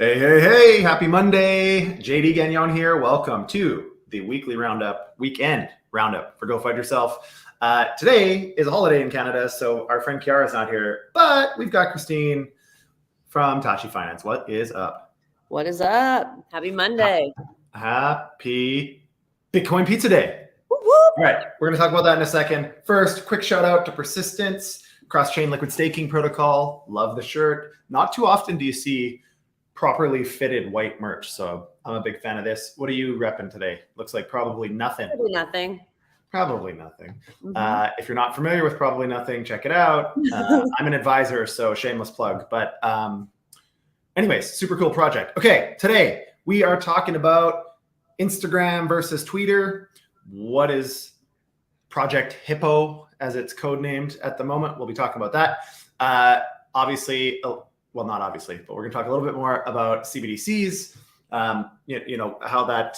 Hey, happy Monday. JD Gagnon here. Welcome to the weekend roundup for Go Fud Yourself. Today is a holiday in Canada, so our friend Kiara is not here, but we've got Christine from Tachi Finance. What is up? What is up? Happy Monday. Happy Bitcoin Pizza Day. Whoop, whoop. All right, we're going to talk about that in a second. First, quick shout out to Persistence, cross-chain liquid staking protocol. Love the shirt. Not too often do you see properly fitted white merch, so I'm a big fan of this. What are you repping today? Looks like probably nothing. Probably nothing. Mm-hmm. If you're not familiar with Probably Nothing, check it out. I'm an advisor, so shameless plug. But anyways, super cool project. Okay, today we are talking about Instagram versus Twitter. What is Project Hippo, as it's codenamed at the moment? We'll be talking about that. Obviously, well, not obviously, but we're going to talk a little bit more about CBDCs, how that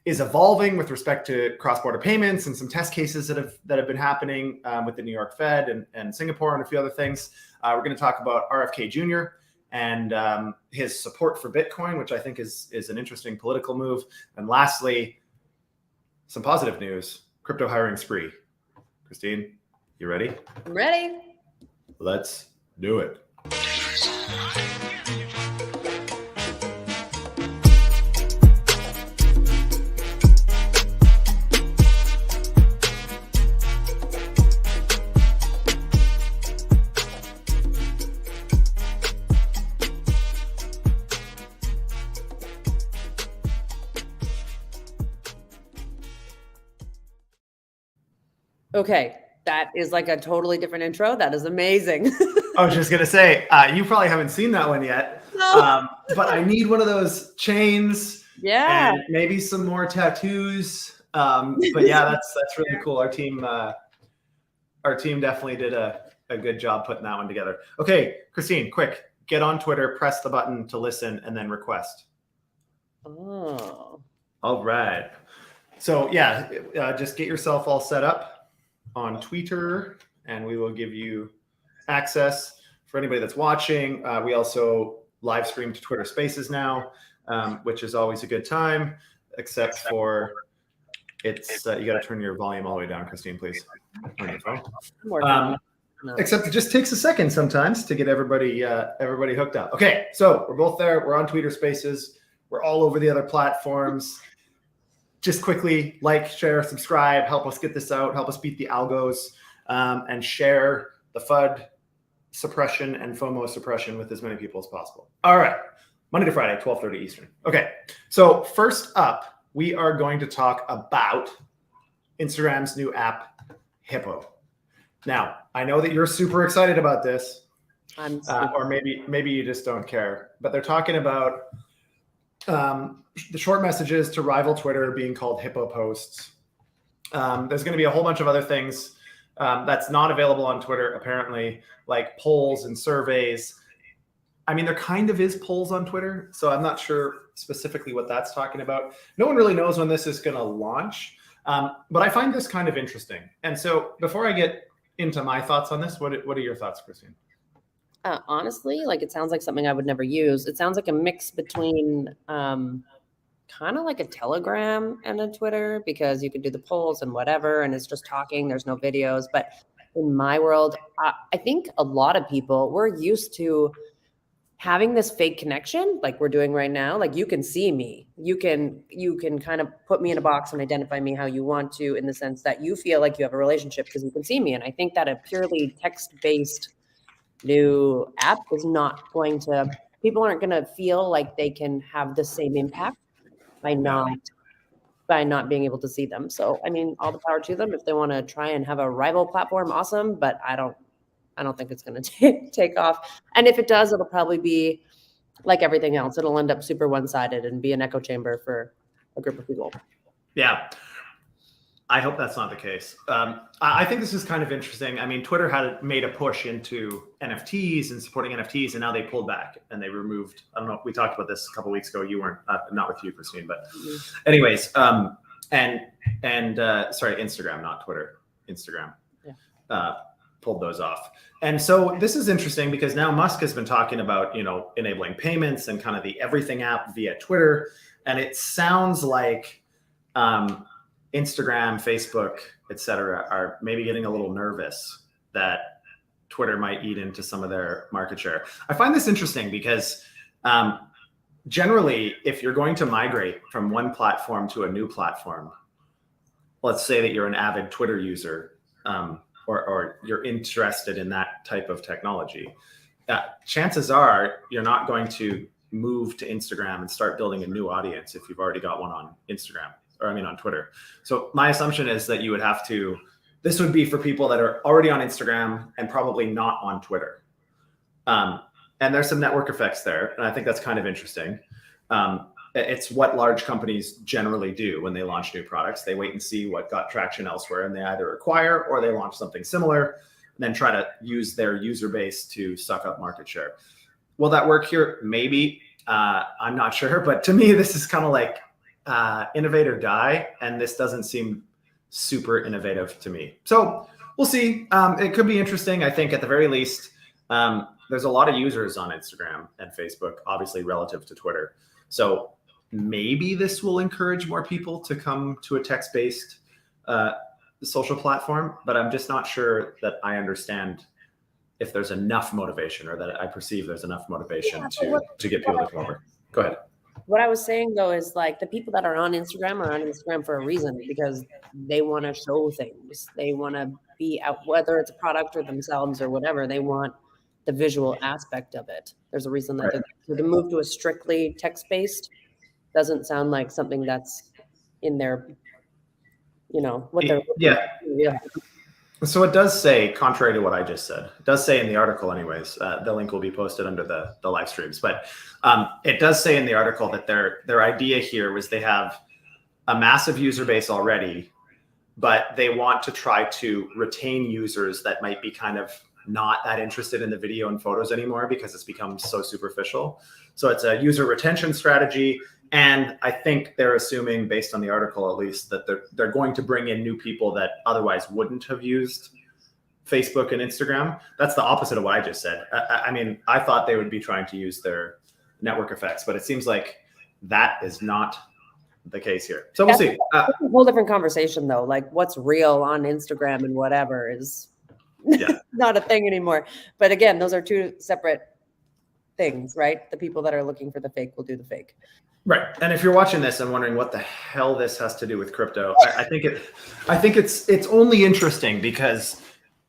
is evolving with respect to cross-border payments and some test cases that have been happening with the New York Fed and Singapore and a few other things. We're going to talk about RFK Jr. and his support for Bitcoin, which I think is an interesting political move. And lastly, some positive news, crypto hiring spree. Christine, you ready? I'm ready. Let's do it. Okay, that is like a totally different intro. That is amazing. I was just going to say, you probably haven't seen that one yet. No. But I need one of those chains. Yeah. And maybe some more tattoos. But yeah, that's really cool. Our team definitely did a good job putting that one together. Okay, Christine, quick, get on Twitter, press the button to listen, and then request. Oh. All right. So yeah, just get yourself all set up on Twitter, and we will give you access. For anybody that's watching, we also live stream to Twitter Spaces now, which is always a good time, except for it's you got to turn your volume all the way down, Christine, please, on your phone. Except it just takes a second sometimes to get everybody hooked up. Okay, so we're both there. We're on Twitter Spaces. We're all over the other platforms. Just quickly like, share, subscribe, help us get this out, help us beat the algos, and share the FUD suppression and FOMO suppression with as many people as possible. All right, Monday to Friday, 12:30 Eastern. Okay, so first up, we are going to talk about Instagram's new app, Hippo. Now, I know that you're super excited about this, or maybe you just don't care, but they're talking about the short messages to rival Twitter being called Hippo posts. There's going to be a whole bunch of other things that's not available on Twitter, apparently, like polls and surveys. I mean, there kind of is polls on Twitter, so I'm not sure specifically what that's talking about. No one really knows when this is going to launch, but I find this kind of interesting. And so before I get into my thoughts on this, what are your thoughts, Christine? Honestly, it sounds like something I would never use. It sounds like a mix between kind of like a Telegram and a Twitter, because you can do the polls and whatever, and it's just talking. There's no videos. But in my world, I think a lot of people, we're used to having this fake connection like we're doing right now. Like, you can see me. You can kind of put me in a box and identify me how you want to, in the sense that you feel like you have a relationship because you can see me. And I think that a purely text-based new app is not going to, people aren't going to feel like they can have the same impact by not being able to see them. So, I mean, all the power to them. If they want to try and have a rival platform, awesome. But I don't think it's going to take off. And if it does, it'll probably be like everything else. It'll end up super one-sided and be an echo chamber for a group of people. Yeah. I hope that's not the case. I think this is kind of interesting. I mean, Twitter had made a push into NFTs and supporting NFTs, and now they pulled back and they removed, I don't know, we talked about this a couple of weeks ago. You weren't, not with you, Christine, but anyways, sorry, Instagram, not Twitter, Instagram. Yeah. pulled those off. And so this is interesting because now Musk has been talking about, enabling payments and kind of the everything app via Twitter. And it sounds like Instagram, Facebook, et cetera, are maybe getting a little nervous that Twitter might eat into some of their market share. I find this interesting because generally, if you're going to migrate from one platform to a new platform, let's say that you're an avid Twitter user, or you're interested in that type of technology, chances are you're not going to move to Instagram and start building a new audience if you've already got one on Instagram, on Twitter. So my assumption is that you would have to, this would be for people that are already on Instagram and probably not on Twitter. And there's some network effects there. And I think that's kind of interesting. It's what large companies generally do when they launch new products. They wait and see what got traction elsewhere, and they either acquire or they launch something similar, and then try to use their user base to suck up market share. Will that work here? Maybe. I'm not sure. But to me, this is kind of like innovate or die. And this doesn't seem super innovative to me. So we'll see. It could be interesting. I think at the very least, there's a lot of users on Instagram and Facebook, obviously relative to Twitter. So maybe this will encourage more people to come to a text-based social platform, but I'm just not sure that I understand if there's enough motivation, or that I perceive there's enough motivation to get people to come over. Go ahead. What I was saying though is like the people that are on Instagram for a reason, because they want to show things. They want to be out, whether it's a product or themselves or whatever. They want the visual aspect of it. There's a reason that so to move to a strictly text-based doesn't sound like something that's in their, what they're yeah. So it does say, contrary to what I just said, it does say in the article anyways, the link will be posted under the live streams, but it does say in the article that their idea here was they have a massive user base already, but they want to try to retain users that might be kind of not that interested in the video and photos anymore because it's become so superficial. So it's a user retention strategy. And I think they're assuming, based on the article at least, that they're going to bring in new people that otherwise wouldn't have used Facebook and Instagram. That's the opposite of what I just said. I thought they would be trying to use their network effects, but it seems like that is not the case here. So we'll see. That's a whole different conversation though. Like what's real on Instagram and whatever is not a thing anymore. But again, those are two separate things, right? The people that are looking for the fake will do the fake. Right. And if you're watching this and wondering what the hell this has to do with crypto, I think it's only interesting because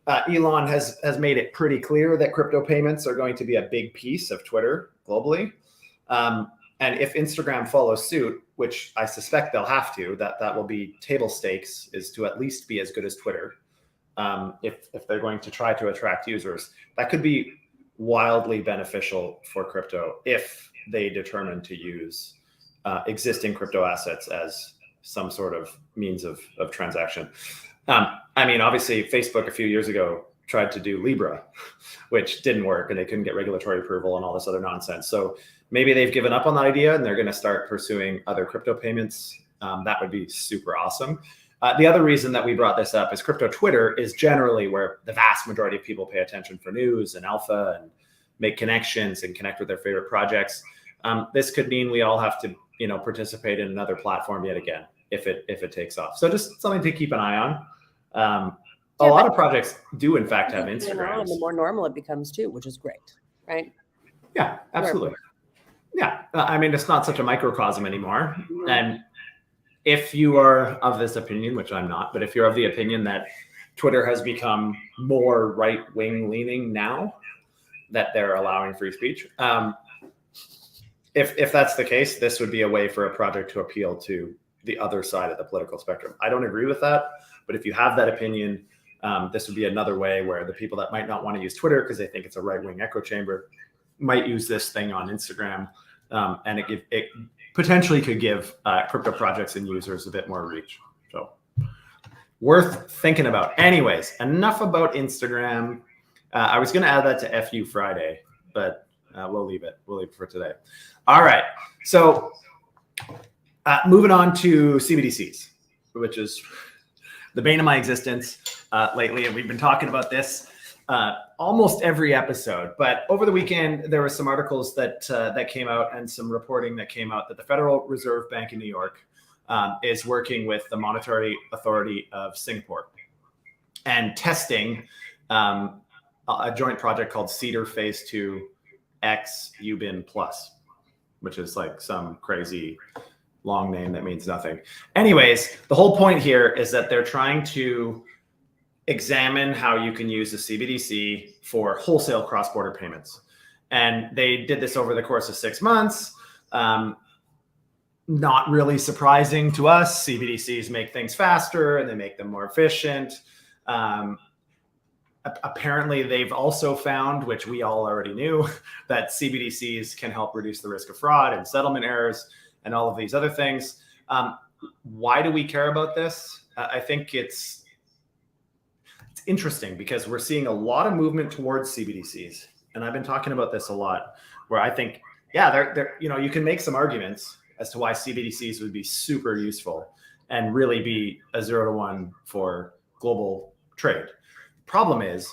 Elon has made it pretty clear that crypto payments are going to be a big piece of Twitter globally. And if Instagram follows suit, which I suspect they'll have to, that will be table stakes, is to at least be as good as Twitter. If they're going to try to attract users, that could be wildly beneficial for crypto if they determine to use existing crypto assets as some sort of means of transaction. Obviously, Facebook a few years ago tried to do Libra, which didn't work, and they couldn't get regulatory approval and all this other nonsense. So maybe they've given up on that idea and they're going to start pursuing other crypto payments. That would be super awesome. The other reason that we brought this up is crypto Twitter is generally where the vast majority of people pay attention for news and alpha and make connections and connect with their favorite projects. This could mean we all have to, participate in another platform yet again if it takes off. So just something to keep an eye on. A lot of projects do in fact have Instagrams. The more normal it becomes too, which is great, right? Yeah, absolutely. Yeah, it's not such a microcosm anymore. Mm-hmm. And if you are of this opinion, which I'm not, but if you're of the opinion that Twitter has become more right-wing leaning now that they're allowing free speech, if that's the case, this would be a way for a project to appeal to the other side of the political spectrum. I don't agree with that, but if you have that opinion, this would be another way where the people that might not want to use Twitter because they think it's a right-wing echo chamber might use this thing on Instagram, and it potentially could give crypto projects and users a bit more reach. So worth thinking about. Anyways, enough about Instagram. I was going to add that to FU Friday, but we'll leave it. We'll leave it for today. All right. So moving on to CBDCs, which is the bane of my existence lately. And we've been talking about this almost every episode. But over the weekend, there were some articles that came out and some reporting that came out that the Federal Reserve Bank in New York is working with the Monetary Authority of Singapore and testing a joint project called Cedar Phase 2 X UBIN Plus, which is like some crazy long name that means nothing. Anyways, the whole point here is that they're trying to examine how you can use the CBDC for wholesale cross-border payments. And they did this over the course of 6 months. Not really surprising to us. CBDCs make things faster and they make them more efficient. Apparently, they've also found, which we all already knew, that CBDCs can help reduce the risk of fraud and settlement errors and all of these other things. Why do we care about this? I think it's interesting because we're seeing a lot of movement towards CBDCs. And I've been talking about this a lot, where I think, yeah, they're you can make some arguments as to why CBDCs would be super useful and really be a 0-to-1 for global trade. Problem is,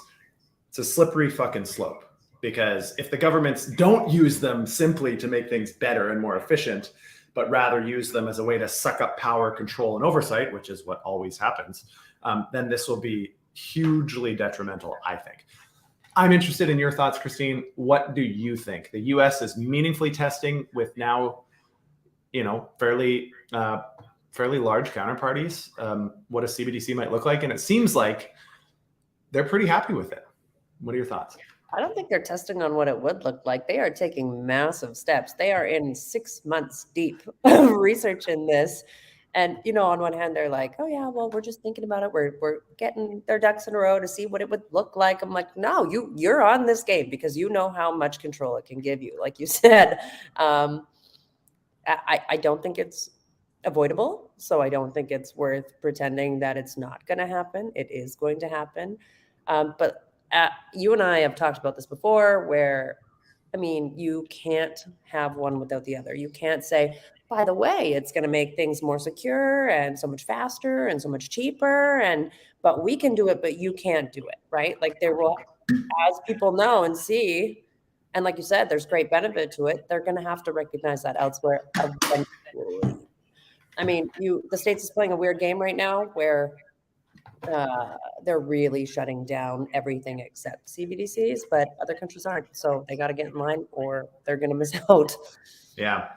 it's a slippery fucking slope, because if the governments don't use them simply to make things better and more efficient, but rather use them as a way to suck up power, control, and oversight, which is what always happens, then this will be hugely detrimental, I think. I'm interested in your thoughts, Christine. What do you think? The US is meaningfully testing with now, fairly large counterparties, what a CBDC might look like. And it seems like they're pretty happy with it. What are your thoughts? I don't think they're testing on what it would look like. They are taking massive steps. They are in 6 months deep of research in this. And, on one hand, they're like, oh, yeah, well, we're just thinking about it. We're getting their ducks in a row to see what it would look like. I'm like, no, you're on this game because you know how much control it can give you. Like you said, I don't think it's avoidable. So I don't think it's worth pretending that it's not going to happen. It is going to happen. But you and I have talked about this before, where, you can't have one without the other. You can't say, by the way, it's going to make things more secure and so much faster and so much cheaper. But we can do it, but you can't do it, right? Like there will, as people know and see, and like you said, there's great benefit to it. They're going to have to recognize that elsewhere eventually. The States is playing a weird game right now where they're really shutting down everything except CBDCs, but other countries aren't. So they got to get in line or they're going to miss out. Yeah.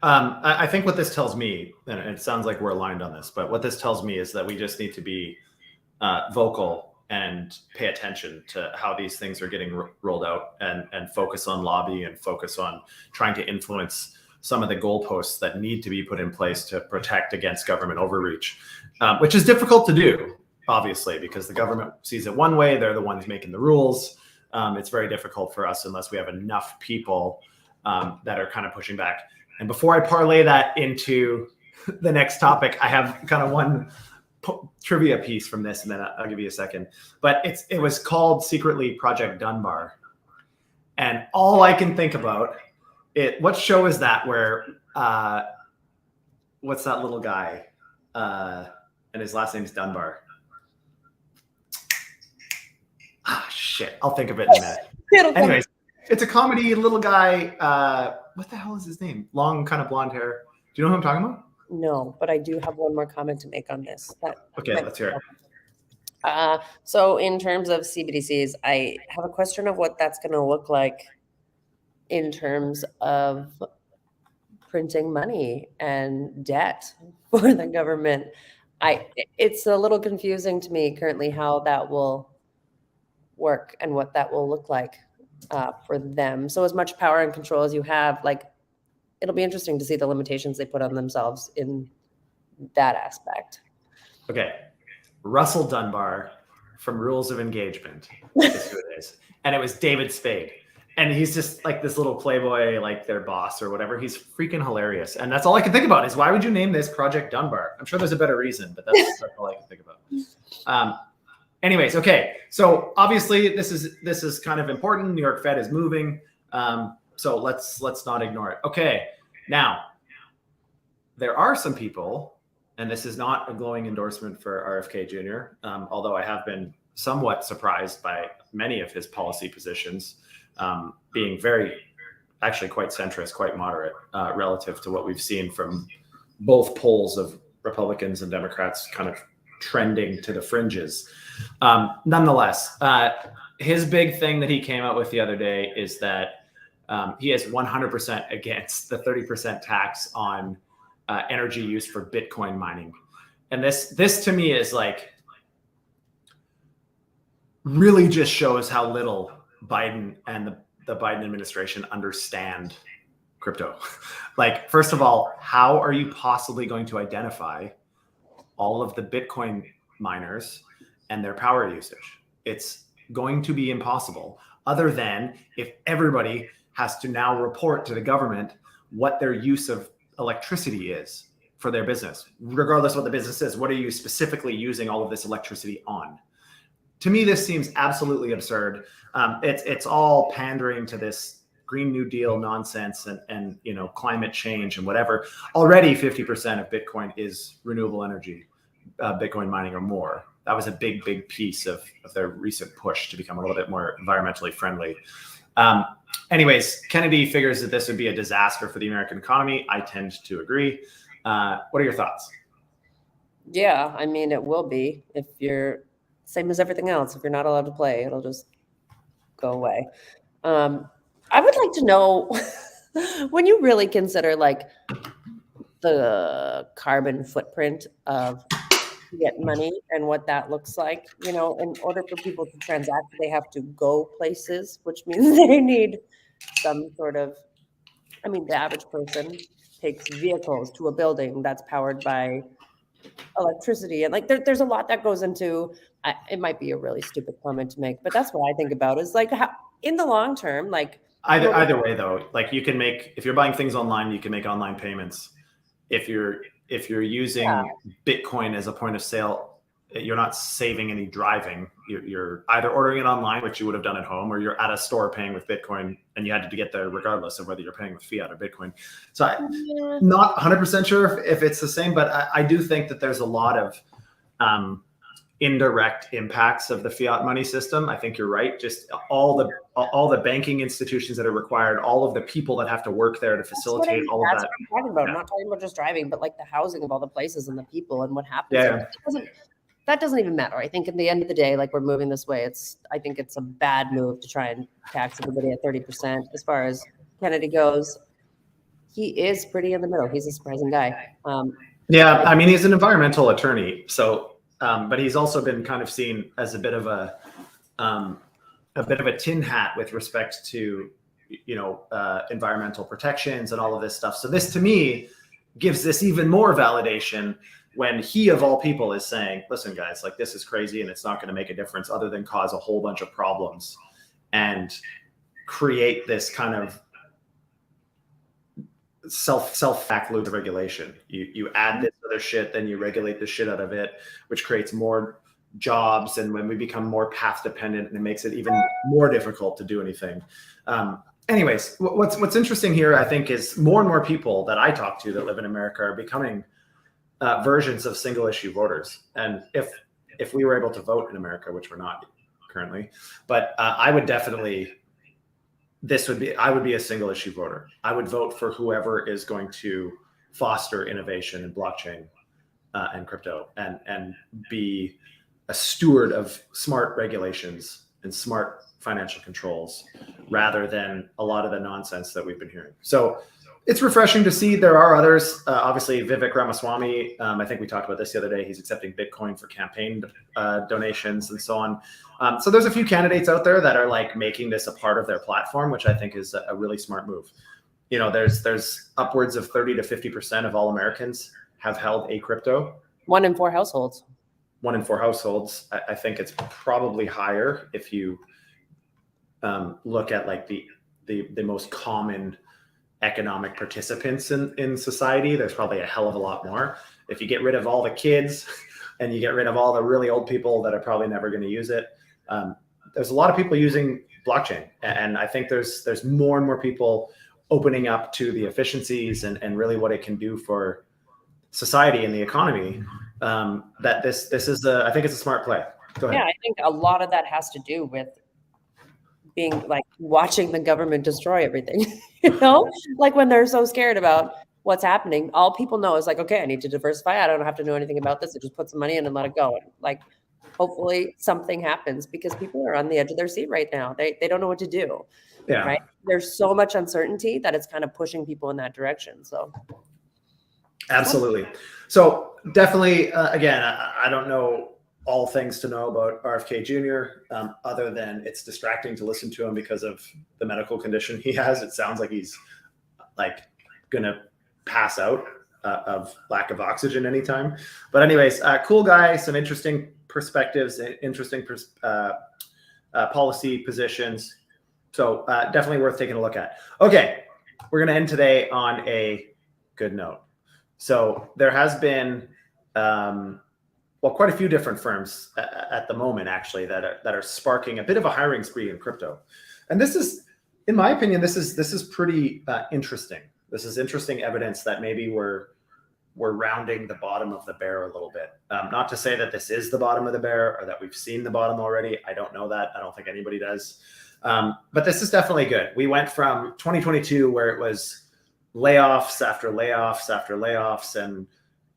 I think what this tells me, and it sounds like we're aligned on this, but what this tells me is that we just need to be vocal and pay attention to how these things are getting rolled out and focus on lobby and focus on trying to influence some of the goalposts that need to be put in place to protect against government overreach, which is difficult to do, obviously, because the government sees it one way. They're the ones making the rules. It's very difficult for us unless we have enough people that are kind of pushing back. And before I parlay that into the next topic, I have kind of one trivia piece from this, and then I'll give you a second. But it was called secretly Project Dunbar. And all I can think about what show is that where what's that little guy? And his last name's Dunbar. Shit. I'll think of it in a minute. Anyways, it's a comedy, little guy. What the hell is his name? Long, kind of blonde hair. Do you know who I'm talking about? No, but I do have one more comment to make on this. Okay, let's hear it. So in terms of CBDCs, I have a question of what that's going to look like in terms of printing money and debt for the government. It's a little confusing to me currently how that will work and what that will look like for them. So as much power and control as you have, it'll be interesting to see the limitations they put on themselves in that aspect. Okay. Russell Dunbar from Rules of Engagement is who it is. And it was David Spade. And he's just like this little playboy, like their boss or whatever. He's freaking hilarious. And that's all I can think about is why would you name this Project Dunbar? I'm sure there's a better reason, but that's all I can think about. Anyways, okay. So obviously this is kind of important. New York Fed is moving. So let's not ignore it. Okay. Now, there are some people, and this is not a glowing endorsement for RFK Jr., although I have been somewhat surprised by many of his policy positions, being actually quite centrist, quite moderate relative to what we've seen from both polls of Republicans and Democrats kind of trending to the fringes. Nonetheless, his big thing that he came out with the other day is that he is 100% against the 30% tax on energy used for Bitcoin mining. And this to me is like, really just shows how little Biden and the Biden administration understand crypto. Like, first of all, how are you possibly going to identify all of the Bitcoin miners and their power usage? It's going to be impossible, other than if everybody has to now report to the government what their use of electricity is for their business. Regardless of what the business is, what are you specifically using all of this electricity on? To me, this seems absolutely absurd. It's all pandering to this Green New Deal nonsense and climate change and whatever. Already 50% of Bitcoin is renewable energy, Bitcoin mining or more. That was a big piece of their recent push to become a little bit more environmentally friendly. Anyways, Kennedy figures that this would be a disaster for the American economy. I tend to agree. What are your thoughts? Yeah, I mean, it will be if you're same as everything else. If you're not allowed to play, it'll just go away. I would like to know when you really consider like the carbon footprint of fiat money and what that looks like. In order for people to transact, they have to go places, which means they need some sort of, the average person takes vehicles to a building that's powered by electricity. And like, there's a lot that goes into, it might be a really stupid comment to make, but that's what I think about is like how, in the long term, like either way though, like you can make, if you're buying things online, you can make online payments. If you're using Bitcoin as a point of sale, you're not saving any driving. You're either ordering it online, which you would have done at home, or you're at a store paying with Bitcoin, and you had to get there regardless of whether you're paying with fiat or Bitcoin. So I'm not 100% sure if it's the same, but I do think that there's a lot of indirect impacts of the fiat money system. I think you're right. Just all the banking institutions that are required, all of the people that have to work there to facilitate all of that. That's what I'm talking about. I'm not talking about just driving, but like the housing of all the places and the people and what happens. Yeah. That doesn't even matter. I think at the end of the day, like we're moving this way. I think it's a bad move to try and tax everybody at 30%. As far as Kennedy goes, he is pretty in the middle. He's a surprising guy. Yeah, he's an environmental attorney, so but he's also been kind of seen as a bit of a tin hat with respect to environmental protections and all of this stuff. So this to me gives this even more validation when he of all people is saying, listen guys, like this is crazy and it's not going to make a difference other than cause a whole bunch of problems and create this kind of self-fact loop of regulation. You add this other shit, then you regulate the shit out of it, which creates more jobs. And when we become more path dependent, and it makes it even more difficult to do anything. Anyways, what's interesting here, I think, is more and more people that I talk to that live in America are becoming versions of single issue voters. And if we were able to vote in America, which we're not currently, but I would definitely, I would be a single issue voter. I would vote for whoever is going to foster innovation in blockchain and crypto and be a steward of smart regulations and smart financial controls rather than a lot of the nonsense that we've been hearing. So it's refreshing to see. There are others. Obviously, Vivek Ramaswamy, I think we talked about this the other day. He's accepting Bitcoin for campaign donations and so on. So there's a few candidates out there that are like making this a part of their platform, which I think is a really smart move. There's upwards of 30 to 50% of all Americans have held a crypto. 1 in 4 households. 1 in 4 households. I think it's probably higher if you look at like the most common economic participants in society. There's probably a hell of a lot more. If you get rid of all the kids and you get rid of all the really old people that are probably never going to use it, there's a lot of people using blockchain. And I think there's more and more people opening up to the efficiencies and really what it can do for society and the economy. That this is I think it's a smart play. Go ahead. Yeah, I think a lot of that has to do with being like watching the government destroy everything. Like when they're so scared about what's happening, all people know is like, okay, I need to diversify. I don't have to know anything about this. I just put some money in and let it go. And like, hopefully something happens because people are on the edge of their seat right now. They don't know what to do. Yeah. Right. There's so much uncertainty that it's kind of pushing people in that direction. So. Absolutely. So definitely, again, I don't know all things to know about RFK Jr. Other than it's distracting to listen to him because of the medical condition he has. It sounds like he's like gonna pass out of lack of oxygen anytime. But anyways, cool guy, some interesting perspectives, interesting policy positions. So definitely worth taking a look at. Okay, we're gonna end today on a good note. So there has been, quite a few different firms at the moment, actually, that are sparking a bit of a hiring spree in crypto. And this is, in my opinion, this is pretty interesting. This is interesting evidence that maybe we're rounding the bottom of the bear a little bit. Not to say that this is the bottom of the bear or that we've seen the bottom already. I don't know that. I don't think anybody does. But this is definitely good. We went from 2022, where it was layoffs after layoffs after layoffs and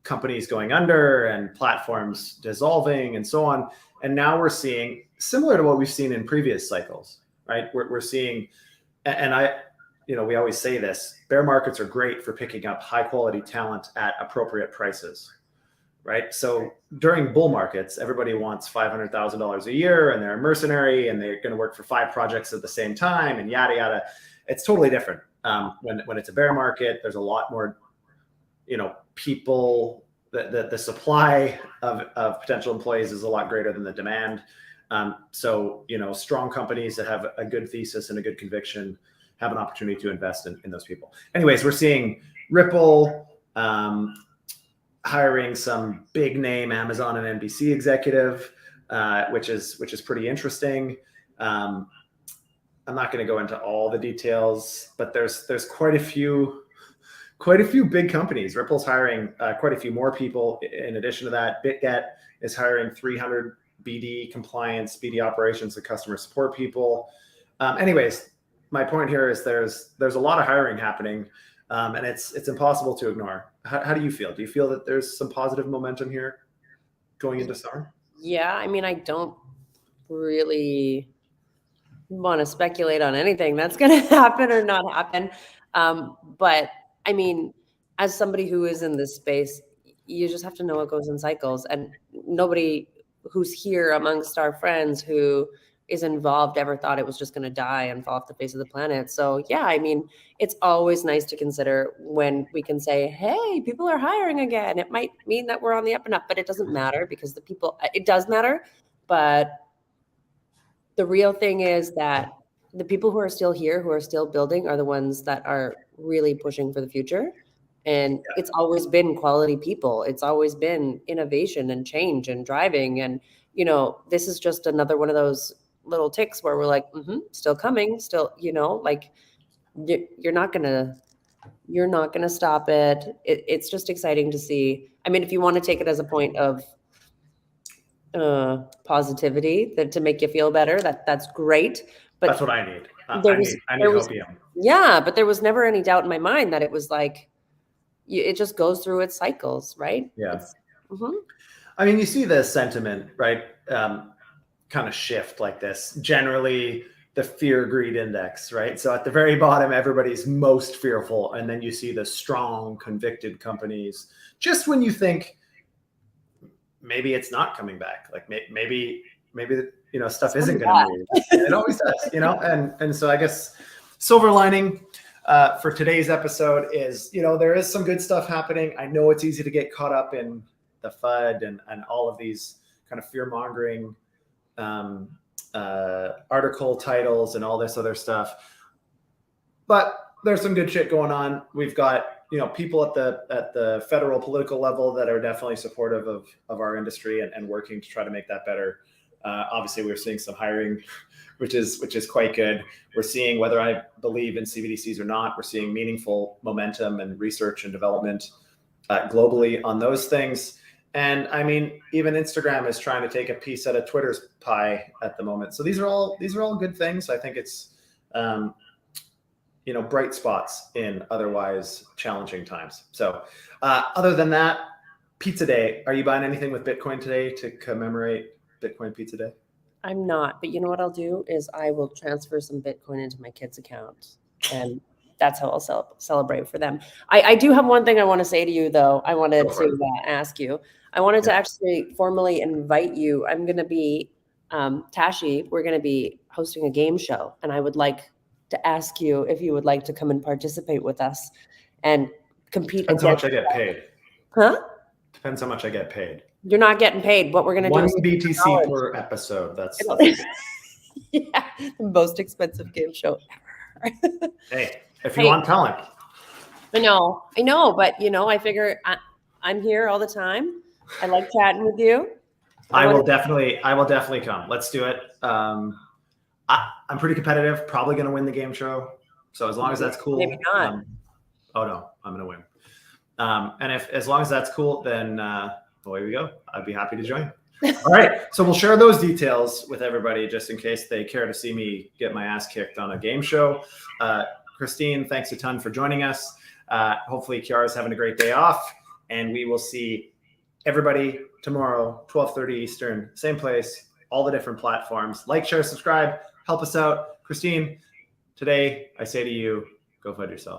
companies going under and platforms dissolving and so on. And now we're seeing similar to what we've seen in previous cycles, right? We're seeing, and we always say this, bear markets are great for picking up high quality talent at appropriate prices, right? So during bull markets, everybody wants $500,000 a year and they're a mercenary and they're going to work for 5 projects at the same time and yada, yada. It's totally different. When it's a bear market, there's a lot more, people, the supply of potential employees is a lot greater than the demand. So, strong companies that have a good thesis and a good conviction have an opportunity to invest in those people. Anyways, we're seeing Ripple hiring some big name Amazon and NBC executive, which is pretty interesting. I'm not going to go into all the details, but there's quite a few big companies. Ripple's hiring quite a few more people. In addition to that, BitGet is hiring 300 BD compliance, BD operations, and customer support people. Anyways, my point here is there's a lot of hiring happening, and it's impossible to ignore. How do you feel? Do you feel that there's some positive momentum here going into summer? Yeah, I mean, I don't really want to speculate on anything that's going to happen or not happen. But I mean, as somebody who is in this space, you just have to know it goes in cycles. And nobody who's here amongst our friends who is involved ever thought it was just going to die and fall off the face of the planet. So yeah, I mean, it's always nice to consider when we can say, hey, people are hiring again. It might mean that we're on the up and up, but it doesn't matter because it does matter. But the real thing is that the people who are still here, who are still building, are the ones that are really pushing for the future. And it's always been quality people. It's always been innovation and change and driving. And, this is just another one of those little ticks where we're like, still coming, still, like you're not going to stop it. It's just exciting to see. I mean, if you want to take it as a point of positivity to make you feel better, that's great. But that's what I need. I need hopium. Yeah, but there was never any doubt in my mind that it was like it just goes through its cycles, right? Yeah. I mean, you see the sentiment, right? Kind of shift like this. Generally, the fear greed index, right? So at the very bottom, everybody's most fearful, and then you see the strong, convicted companies. Just when you think maybe it's not coming back, like maybe stuff isn't going to move. It always does, and so I guess silver lining for today's episode is, there is some good stuff happening. I know it's easy to get caught up in the FUD and all of these kind of fear-mongering article titles and all this other stuff, but there's some good shit going on. We've got people at the federal political level that are definitely supportive of our industry and working to try to make that better. Obviously, we're seeing some hiring, which is quite good. We're seeing, whether I believe in CBDCs or not, we're seeing meaningful momentum and research and development globally on those things. And I mean, even Instagram is trying to take a piece out of Twitter's pie at the moment. So these are all good things. I think it's bright spots in otherwise challenging times. So other than that, Pizza Day. Are you buying anything with Bitcoin today to commemorate Bitcoin Pizza Day? I'm not, but you know what I'll do is I will transfer some Bitcoin into my kids' account, and that's how I'll celebrate for them. I do have one thing I want to say to you, though. I wanted to ask you. I wanted to actually formally invite you. I'm going to be, Tashi, we're going to be hosting a game show, and I would like to ask you if you would like to come and participate with us and compete. Depends how much I get paid. Huh? Depends how much I get paid. You're not getting paid. What we're going to do one is BTC per episode. That's yeah, the most expensive game show ever. Hey, if you want talent. I know, but I figure I'm here all the time. I like chatting with you. I will definitely come. Let's do it. I'm pretty competitive. Probably going to win the game show. So as long as that's cool. Maybe not. Oh no, I'm going to win. And as long as that's cool, then away we go. I'd be happy to join. All right. So we'll share those details with everybody just in case they care to see me get my ass kicked on a game show. Christine, thanks a ton for joining us. Hopefully Kiara's having a great day off, and we will see everybody tomorrow, 12:30 Eastern, same place, all the different platforms. Like, share, subscribe, help us out. Christine, today I say to you, go FUD yourself.